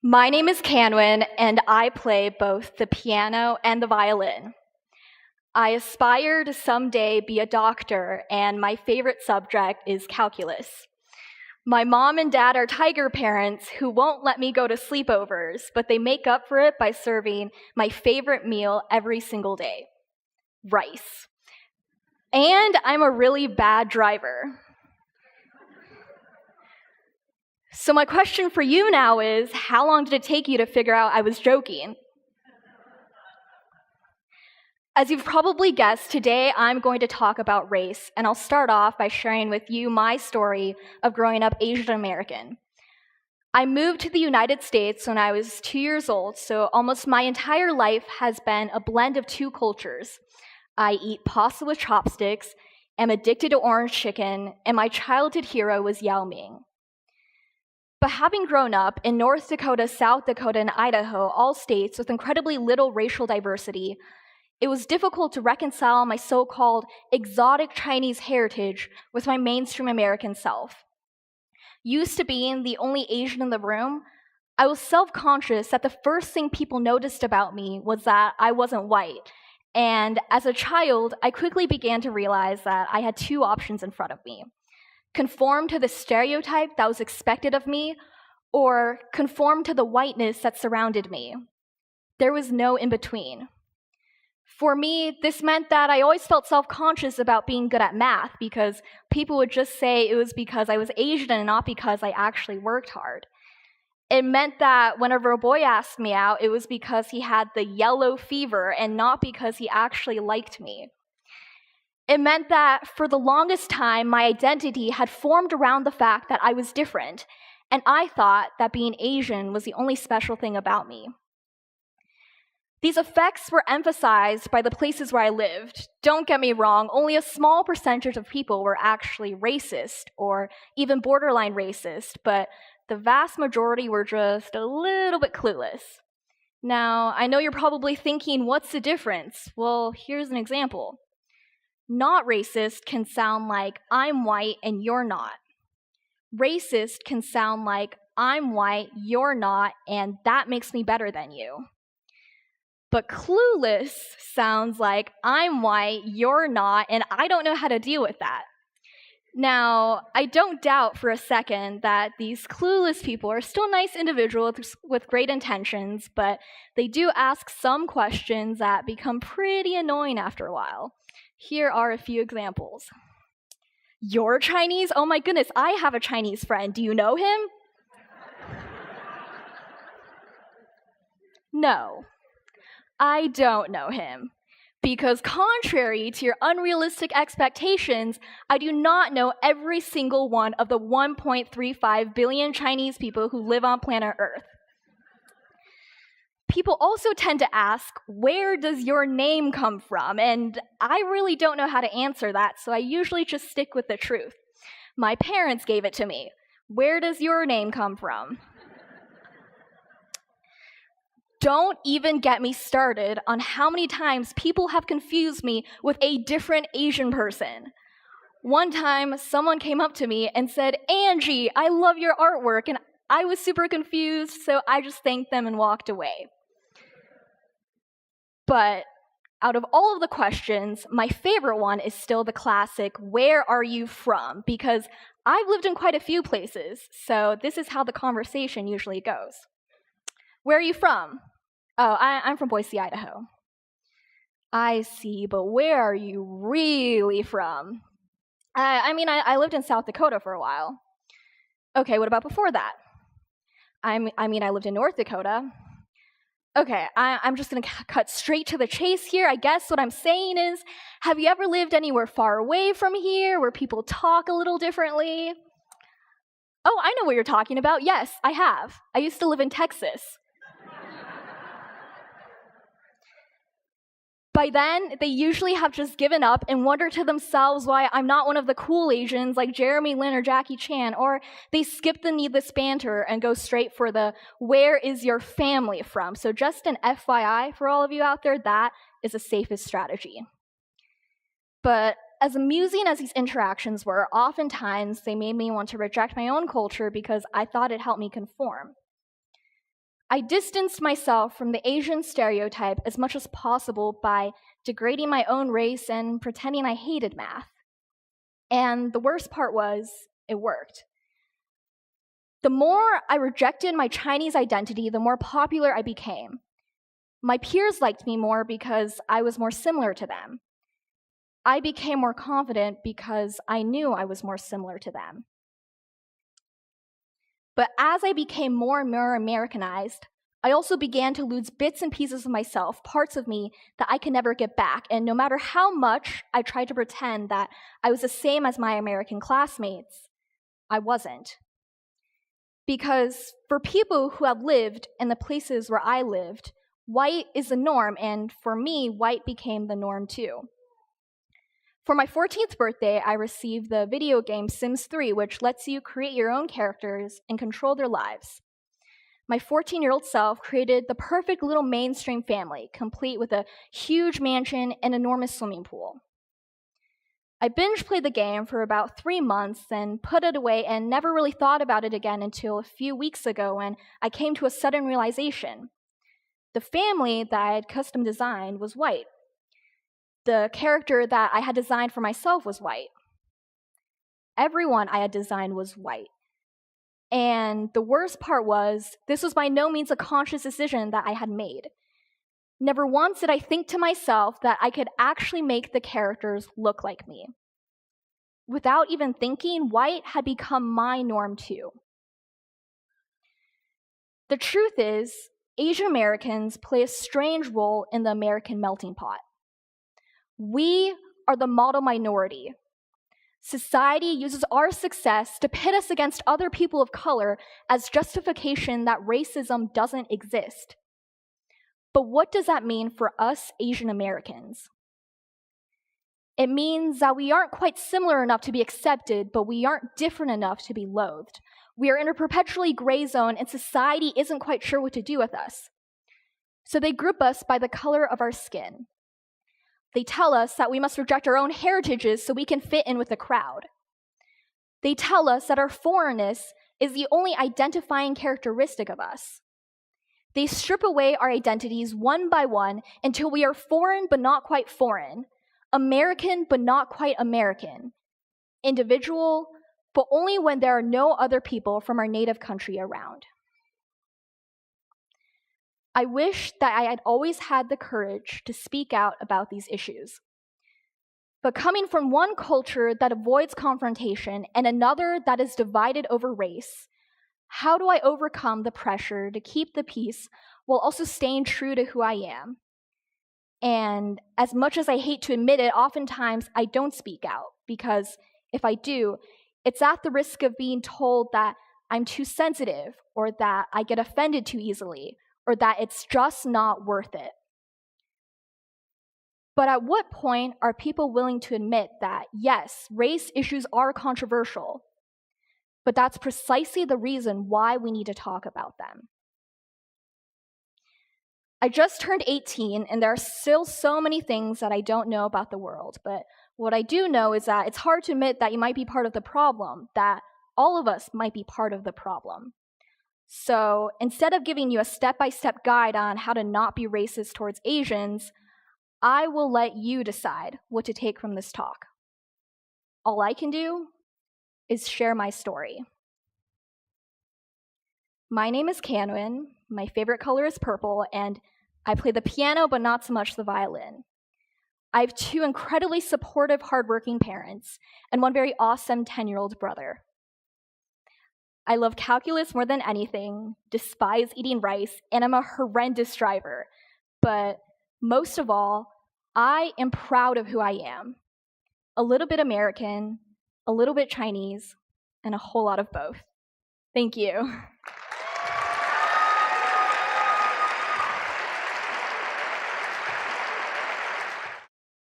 My name is Canwin, and I play both the piano and the violin. I aspire to someday be a doctor, and my favorite subject is calculus. My mom and dad are tiger parents who won't let me go to sleepovers, but they make up for it by serving my favorite meal every single day: rice. And I'm a really bad driver. So, my question for you now is, how long did it take you to figure out I was joking? As you've probably guessed, today I'm going to talk about race, and I'll start off by sharing with you my story of growing up Asian American. I moved to the United States when I was 2 years old, so almost my entire life has been a blend of two cultures. I eat pasta with chopsticks, am addicted to orange chicken, and my childhood hero was Yao Ming. But having grown up in North Dakota, South Dakota, and Idaho, all states with incredibly little racial diversity, it was difficult to reconcile my so-called exotic Chinese heritage with my mainstream American self. Used to being the only Asian in the room, I was self-conscious that the first thing people noticed about me was that I wasn't white. And as a child, I quickly began to realize that I had two options in front of me: conform to the stereotype that was expected of me, or conform to the whiteness that surrounded me. There was no in between. For me, this meant that I always felt self-conscious about being good at math because people would just say it was because I was Asian and not because I actually worked hard. It meant that whenever a boy asked me out, it was because he had the yellow fever and not because he actually liked me. It meant that for the longest time, my identity had formed around the fact that I was different, and I thought that being Asian was the only special thing about me. These effects were emphasized by the places where I lived. Don't get me wrong, only a small percentage of people were actually racist or even borderline racist, but the vast majority were just a little bit clueless. Now, I know you're probably thinking, what's the difference? Well, here's an example. Not racist can sound like I'm white and you're not. Racist can sound like I'm white, you're not, and that makes me better than you. But clueless sounds like I'm white, you're not, and I don't know how to deal with that. Now, I don't doubt for a second that these clueless people are still nice individuals with great intentions, but they do ask some questions that become pretty annoying after a while. Here are a few examples. You're Chinese? Oh my goodness, I have a Chinese friend. Do you know him? No. I don't know him, because contrary to your unrealistic expectations, I do not know every single one of the 1.35 billion Chinese people who live on planet Earth. People also tend to ask, where does your name come from? And I really don't know how to answer that, so I usually just stick with the truth. My parents gave it to me. Where does your name come from? Don't even get me started on how many times people have confused me with a different Asian person. One time, someone came up to me and said, "Angie, I love your artwork," and I was super confused, so I just thanked them and walked away. But out of all of the questions, my favorite one is still the classic, "Where are you from?" Because I've lived in quite a few places, so this is how the conversation usually goes. Where are you from? Oh, I'm from Boise, Idaho. I see, but where are you really from? I lived in South Dakota for a while. Okay, what about before that? I lived in North Dakota. Okay, I'm just gonna cut straight to the chase here. I guess what I'm saying is, have you ever lived anywhere far away from here where people talk a little differently? Oh, I know what you're talking about. Yes, I have. I used to live in Texas. By then, they usually have just given up and wonder to themselves why I'm not one of the cool Asians like Jeremy Lin or Jackie Chan, or they skip the needless banter and go straight for the "where is your family from?" So just an FYI for all of you out there, that is the safest strategy. But as amusing as these interactions were, oftentimes they made me want to reject my own culture because I thought it helped me conform. I distanced myself from the Asian stereotype as much as possible by degrading my own race and pretending I hated math. And the worst part was, it worked. The more I rejected my Chinese identity, the more popular I became. My peers liked me more because I was more similar to them. I became more confident because I knew I was more similar to them. But as I became more and more Americanized, I also began to lose bits and pieces of myself, parts of me that I could never get back. And no matter how much I tried to pretend that I was the same as my American classmates, I wasn't. Because for people who have lived in the places where I lived, white is the norm, and for me, white became the norm too. For my 14th birthday, I received the video game Sims 3, which lets you create your own characters and control their lives. My 14-year-old self created the perfect little mainstream family, complete with a huge mansion and enormous swimming pool. I binge played the game for about 3 months, then put it away and never really thought about it again until a few weeks ago when I came to a sudden realization. The family that I had custom designed was white. The character that I had designed for myself was white. Everyone I had designed was white. And the worst part was, this was by no means a conscious decision that I had made. Never once did I think to myself that I could actually make the characters look like me. Without even thinking, white had become my norm too. The truth is, Asian Americans play a strange role in the American melting pot. We are the model minority. Society uses our success to pit us against other people of color as justification that racism doesn't exist. But what does that mean for us Asian Americans? It means that we aren't quite similar enough to be accepted, but we aren't different enough to be loathed. We are in a perpetually gray zone, and society isn't quite sure what to do with us. So they group us by the color of our skin. They tell us that we must reject our own heritages so we can fit in with the crowd. They tell us that our foreignness is the only identifying characteristic of us. They strip away our identities one by one until we are foreign but not quite foreign, American but not quite American, individual but only when there are no other people from our native country around. I wish that I had always had the courage to speak out about these issues. But coming from one culture that avoids confrontation and another that is divided over race, how do I overcome the pressure to keep the peace while also staying true to who I am? And as much as I hate to admit it, oftentimes I don't speak out, because if I do, it's at the risk of being told that I'm too sensitive, or that I get offended too easily, or that it's just not worth it. But at what point are people willing to admit that, yes, race issues are controversial, but that's precisely the reason why we need to talk about them? I just turned 18, and there are still so many things that I don't know about the world, but what I do know is that it's hard to admit that you might be part of the problem, that all of us might be part of the problem. So instead of giving you a step-by-step guide on how to not be racist towards Asians, I will let you decide what to take from this talk. All I can do is share my story. My name is Canwin, my favorite color is purple, and I play the piano but not so much the violin. I have 2 incredibly supportive, hardworking parents and one very awesome 10-year-old brother. I love calculus more than anything, despise eating rice, and I'm a horrendous driver. But most of all, I am proud of who I am. A little bit American, a little bit Chinese, and a whole lot of both. Thank you.